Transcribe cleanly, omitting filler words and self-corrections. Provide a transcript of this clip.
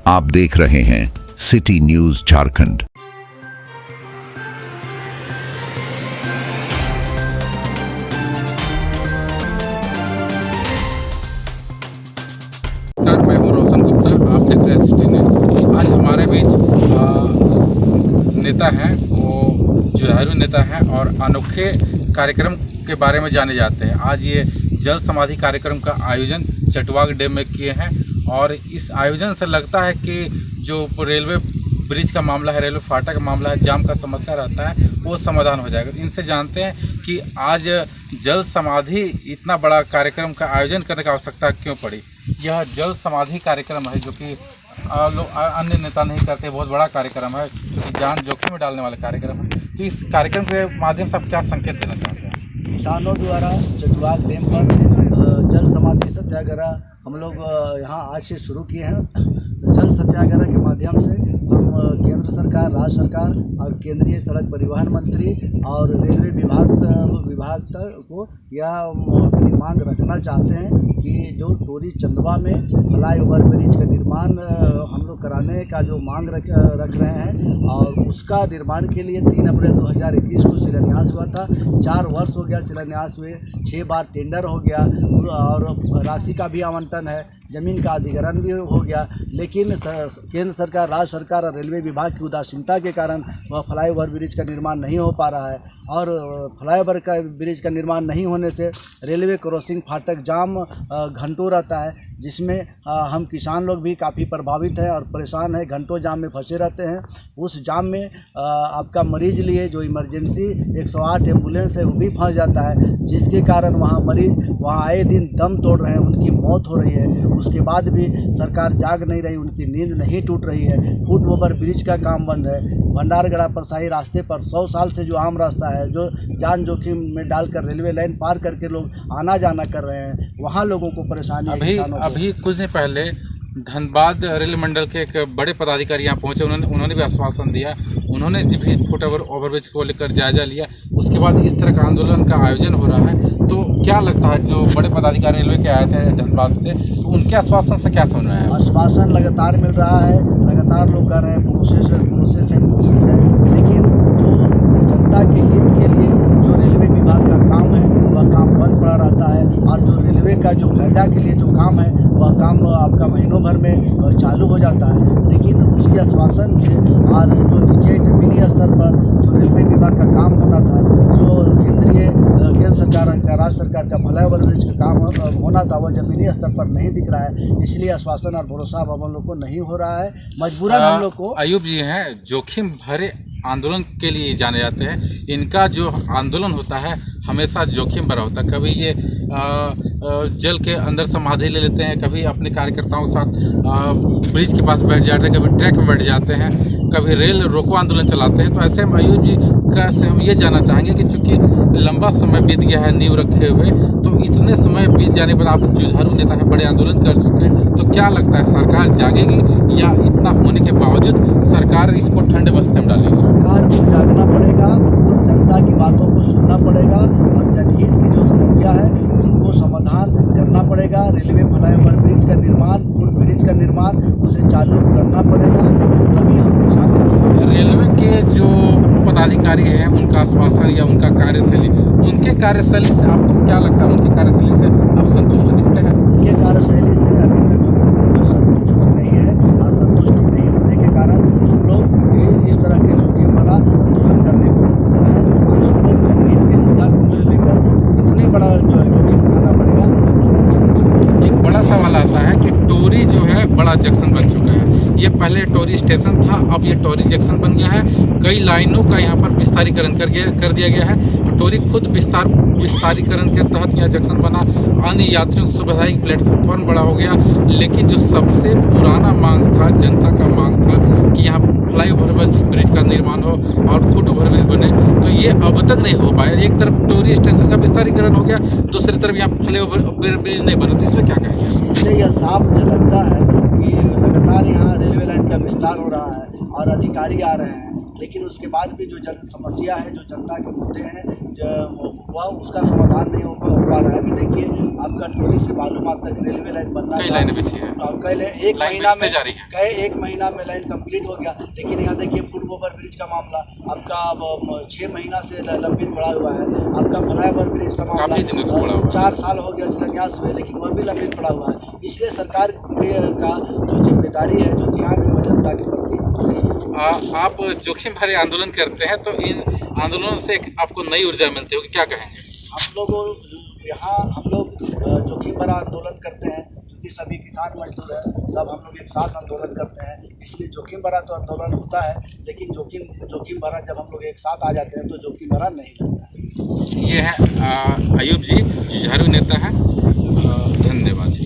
आप देख रहे हैं सिटी न्यूज झारखंड। मैं हूं रोशन गुप्ता, आप देख रहे हैं सिटी न्यूज। आज हमारे बीच नेता हैं, वो जुझारू नेता हैं और अनोखे कार्यक्रम के बारे में जाने जाते हैं। आज ये जल समाधि कार्यक्रम का आयोजन चटवाग डैम में किए हैं और इस आयोजन से लगता है कि जो रेलवे ब्रिज का मामला है, रेलवे फाटक का मामला है, जाम का समस्या रहता है, वो समाधान हो जाएगा। इनसे जानते हैं कि आज जल समाधि इतना बड़ा कार्यक्रम का आयोजन करने की आवश्यकता क्यों पड़ी। यह जल समाधि कार्यक्रम है जो कि अन्य नेता नहीं करते, बहुत बड़ा कार्यक्रम है जो कि जान जोखिम में डालने वाला कार्यक्रम है। तो इस कार्यक्रम के माध्यम से आप क्या संकेत देना चाहते हैं? किसानों द्वारा चटवाग डैम पर जल समाधि सत्याग्रह हम लोग यहाँ आज से शुरू किए हैं। जल सत्याग्रह के माध्यम से हम केंद्र सरकार, राज्य सरकार और केंद्रीय सड़क परिवहन मंत्री और रेलवे विभाग तक को यह अपनी मांग रखना चाहते हैं कि जो टोरी चंदवा में फ्लाईओवर ब्रिज का निर्माण हम लोग कराने का जो मांग रख रहे हैं और उसका निर्माण के लिए 3 अप्रैल 2021 को शिलान्यास हुआ था। 4 वर्ष हो गया शिलान्यास हुए, 6 बार टेंडर हो गया और राशि का भी आवंटन है, ज़मीन का अधिग्रहण भी हो गया, लेकिन केंद्र सरकार, राज्य सरकार और रेलवे विभाग की उदासीनता के कारण वह फ्लाईओवर ब्रिज का निर्माण नहीं हो पा रहा है। और फ्लाईओवर का ब्रिज का निर्माण नहीं होने से रेलवे क्रॉसिंग फाटक जाम घंटों रहता है, जिसमें हम किसान लोग भी काफ़ी प्रभावित हैं और परेशान हैं, घंटों जाम में फंसे रहते हैं। उस जाम में आपका मरीज़ लिए जो इमरजेंसी 108 एम्बुलेंस है वो भी फंस जाता है, जिसके कारण वहाँ मरीज़ वहाँ आए दिन दम तोड़ रहे हैं, उनकी मौत हो रही है। उसके बाद भी सरकार जाग नहीं रही, उनकी नींद नहीं टूट रही है। फुट ओवर ब्रिज का काम बंद है। भंडारगढ़ा परसाही रास्ते पर 100 साल से जो आम रास्ता है, जो जान जोखिम में डालकर रेलवे लाइन पार करके लोग आना जाना कर रहे हैं, वहाँ लोगों को परेशानी है। अभी कुछ दिन पहले धनबाद रेल मंडल के एक बड़े पदाधिकारी यहाँ पहुँचे, उन्होंने भी आश्वासन दिया, उन्होंने भी फुट ओवरब्रिज को लेकर जायजा लिया। उसके बाद इस तरह का आंदोलन का आयोजन हो रहा है। तो क्या लगता है जो बड़े पदाधिकारी रेलवे के आए थे धनबाद से, तो उनके आश्वासन से क्या समझ में आया? आश्वासन लगातार मिल रहा है, लगातार लोग कर रहे हैं प्रोसेस है, लेकिन जो जनता के हित के लिए जो रेलवे विभाग का काम है वह काम बंद पड़ा रहता है और जो रेलवे का जो फायदा के लिए जो काम है वह काम आपका महीनों भर में चालू हो जाता है। लेकिन उसके आश्वासन से और जो नीचे ज़मीनी स्तर पर जो रेलवे विभाग का काम होना था, जो केंद्र सरकार का, राज्य सरकार का फ्लाईओवर ब्रिज का काम होना था, वह ज़मीनी स्तर पर नहीं दिख रहा है। इसलिए आश्वासन और भरोसा अब हम लोग को नहीं हो रहा है। मजबूरन हम लोग को अयूब जी हैं, जोखिम भरे आंदोलन के लिए जाने जाते हैं। इनका जो आंदोलन होता है हमेशा जोखिम भरा होता है। कभी ये जल के अंदर समाधि ले लेते हैं, कभी अपने कार्यकर्ताओं के साथ ब्रिज के पास बैठ जाते हैं, कभी ट्रैक में बैठ जाते हैं, कभी रेल रोको आंदोलन चलाते हैं। तो ऐसे में अयूब जी का से हम ये जानना चाहेंगे कि चूँकि लंबा समय बीत गया है नींव रखे हुए, तो इतने समय बीत जाने पर आप जुझारू नेता हैं, बड़े आंदोलन कर चुके हैं, तो क्या लगता है सरकार जागेगी या इतना होने के बावजूद सरकार इसको ठंडे बस्ते में डालेगी? सरकार को जागना पड़ेगा और जनता की बातों को सुनना पड़ेगा और जनहित की जो समस्या है उनको समाधान करना पड़ेगा। रेलवे फ्लाईओवर ब्रिज का निर्माण, फुट ब्रिज का निर्माण उसे चालू करना पड़ेगा, तभी हम किसान। रेलवे के जो पदाधिकारी हैं उनका आश्वासन या उनका कार्यशैली, उनके कार्यशैली से आपको क्या लगता है? उनकी कार्यशैली से आप संतुष्ट दिखते हैं? उनके कार्यशैली से अभी तक जो संतुष्ट नहीं है और संतुष्ट नहीं होने के कारण हम लोग इस तरह के जोखिम भरा आंदोलन करने को है। और हम लोग जनहित के मुद्दा को लेकर कितने बड़ा जोखिम उठाना पड़ेगा। एक बड़ा सवाल आता है कि टोरी जो है बड़ा जंक्शन बन चुका है। ये पहले टोरी स्टेशन था, अब ये टोरी जंक्शन बन गया है। कई लाइनों का यहाँ पर विस्तारीकरण कर दिया गया है। टोरी खुद विस्तारीकरण के तहत यहाँ जंक्शन बना, अन्य यात्रियों को सुविधाई प्लेटफॉर्म बड़ा हो गया। लेकिन जो सबसे पुराना मांग था, जनता का मांग था कि यहाँ फ्लाईओवर ब्रिज का निर्माण हो और फुट ओवर ब्रिज बने, तो ये अब तक नहीं हो पाया। एक तरफ टोरी स्टेशन का विस्तारीकरण हो गया, दूसरी तरफ यहाँ फ्लाईओवर ब्रिज नहीं बना, तो इसमें क्या कहेंगे? इससे यह साफ झलकता है कि लगातार यहाँ रेलवे लाइन का विस्तार हो रहा है और अधिकारी आ रहे हैं लेकिन उसके बाद भी जो जन समस्या है, जो जनता के मुद्दे हैं, वह उसका समाधान नहीं हो पा रहा है। अभी देखिए, आपका टोली से बालूमाथ तक रेलवे लाइन बनना कई लाइनें बिछी है, कल एक लाइन महीना बिछते में जा रही है। एक महीना में लाइन कंप्लीट हो गया, लेकिन यहाँ देखिए फुट ओवर ब्रिज का मामला आपका 6 महीना से लंबित पड़ा हुआ है। आपका फ्लाईओवर ब्रिज का मामला काफी दिनों से पड़ा हुआ है। 4 साल हो गया शिलान्यास हुए, लेकिन वह भी लंबित पड़ा हुआ है। इसलिए सरकार का जो जिम्मेदारी है, जो ध्यान है, वो जनता के प्रति नहीं है। आप जोखिम भरे आंदोलन करते हैं, तो इन आंदोलनों से आपको नई ऊर्जा मिलती होगी, क्या कहेंगे? हम लोग जोखिम भरा आंदोलन करते हैं, क्योंकि सभी किसान मजदूर हैं, सब हम लोग एक साथ आंदोलन करते हैं, इसलिए जोखिम भरा तो आंदोलन होता है, लेकिन जोखिम भरा जब हम लोग एक साथ आ जाते हैं तो जोखिम भरा नहीं लगता है। ये है अयूब जी, जुझारू नेता है।